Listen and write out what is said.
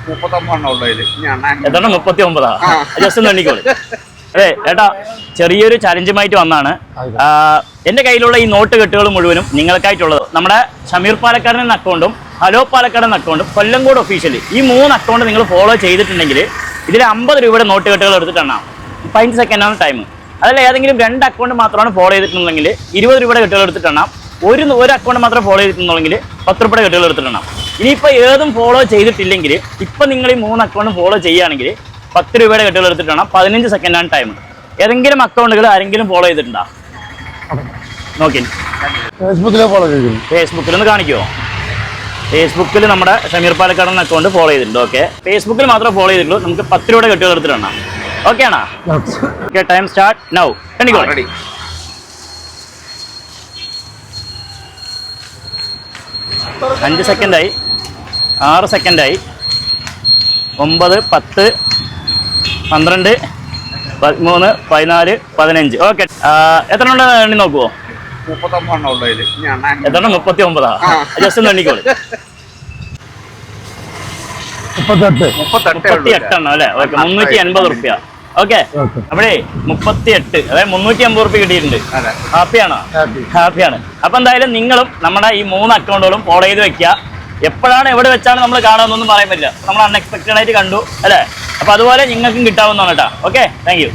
എത്ര 39? ജസ്റ്റ് ഒന്ന് എണ്ണിക്കോളി. അതെ ഏട്ടാ, ചെറിയൊരു ചലഞ്ചുമായിട്ട് വന്നാണ്. എൻ്റെ കയ്യിലുള്ള ഈ നോട്ട് കെട്ടുകൾ മുഴുവനും നിങ്ങൾക്കായിട്ടുള്ളത്. നമ്മുടെ ഷമീർ പാലക്കാട് എന്ന അക്കൗണ്ടും ഹലോ പാലക്കാട് എന്ന അക്കൗണ്ടും കൊല്ലങ്കോട് ഒഫീഷ്യലി, ഈ 3 അക്കൗണ്ട് നിങ്ങൾ ഫോളോ ചെയ്തിട്ടുണ്ടെങ്കിൽ ഇതിൽ 50 രൂപയുടെ നോട്ട് കെട്ടുകൾ എടുത്തിട്ടാണ്. 15 സെക്കൻഡാണ് ടൈം. അതല്ല ഏതെങ്കിലും 2 അക്കൗണ്ട് മാത്രമാണ് ഫോളോ ചെയ്തിട്ടുണ്ടെങ്കിൽ 20 രൂപയുടെ കെട്ടുകൾ എടുത്തിട്ടാണ്. ഒരു അക്കൗണ്ട് മാത്രം ഫോളോ ചെയ്തിട്ടുണ്ടെങ്കിൽ 10 രൂപയുടെ കെട്ടുകൾ എടുത്തിട്ടാണ്. ഇനിയിപ്പോൾ ഏതും ഫോളോ ചെയ്തിട്ടില്ലെങ്കിൽ ഇപ്പം നിങ്ങൾ ഈ 3 അക്കൗണ്ട് ഫോളോ ചെയ്യുകയാണെങ്കിൽ 10 രൂപയുടെ കെട്ടുകൾ എടുത്തിട്ടാണ്. 15 സെക്കൻഡാണ് ടൈം. ഏതെങ്കിലും അക്കൗണ്ടുകൾ ആരെങ്കിലും ഫോളോ ചെയ്തിട്ടുണ്ടോ? നോക്കി ഫേസ്ബുക്കിൽ ഒന്ന് കാണിക്കുമോ? ഫേസ്ബുക്കിൽ നമ്മുടെ ഷമീർ പാലക്കാട് എന്ന അക്കൗണ്ട് ഫോളോ ചെയ്തിട്ടുണ്ട്. ഓക്കെ, ഫേസ്ബുക്കിൽ മാത്രമേ ഫോളോ ചെയ്തിട്ടുള്ളൂ. നമുക്ക് 10 രൂപയുടെ കെട്ടുകൾ എടുത്തിട്ടാണ്. ഓക്കെ ആണോ? Okay, time start now. കണ്ടിക്കോ. 5 സെക്കൻഡായി, 6 സെക്കൻഡായി, 9, 10, 12, 13, 14, 15. ഓക്കെ, എത്ര ഉണ്ട് എണ്ണി നോക്കുവോ? 39. 39? ജസ്റ്റ് ഒന്ന് എണ്ണിക്കോളി. 38 എണ്ണം അല്ലേ? ഓക്കെ, 380 റുപ്യ. ഓക്കെ, അവിടെ 38, അതായത് 350 റുപ്യ കിട്ടിയിട്ടുണ്ട്. ഹാപ്പിയാണോ? ഹാപ്പിയാണ്. അപ്പൊ എന്തായാലും നിങ്ങളും നമ്മുടെ ഈ 3 അക്കൗണ്ടുകളും ഫോളോ ചെയ്ത് വെക്കുക. എപ്പോഴാണ് എവിടെ വെച്ചാണ് നമ്മൾ കാണുമെന്നൊന്നും പറയാൻ പറ്റില്ല. നമ്മൾ അൺഎക്സ്പെക്റ്റഡ് ആയിട്ട് കണ്ടു അല്ലേ? അപ്പൊ അതുപോലെ നിങ്ങൾക്കും കിട്ടാവുന്നതാണ് കേട്ടോ. Okay, thank you.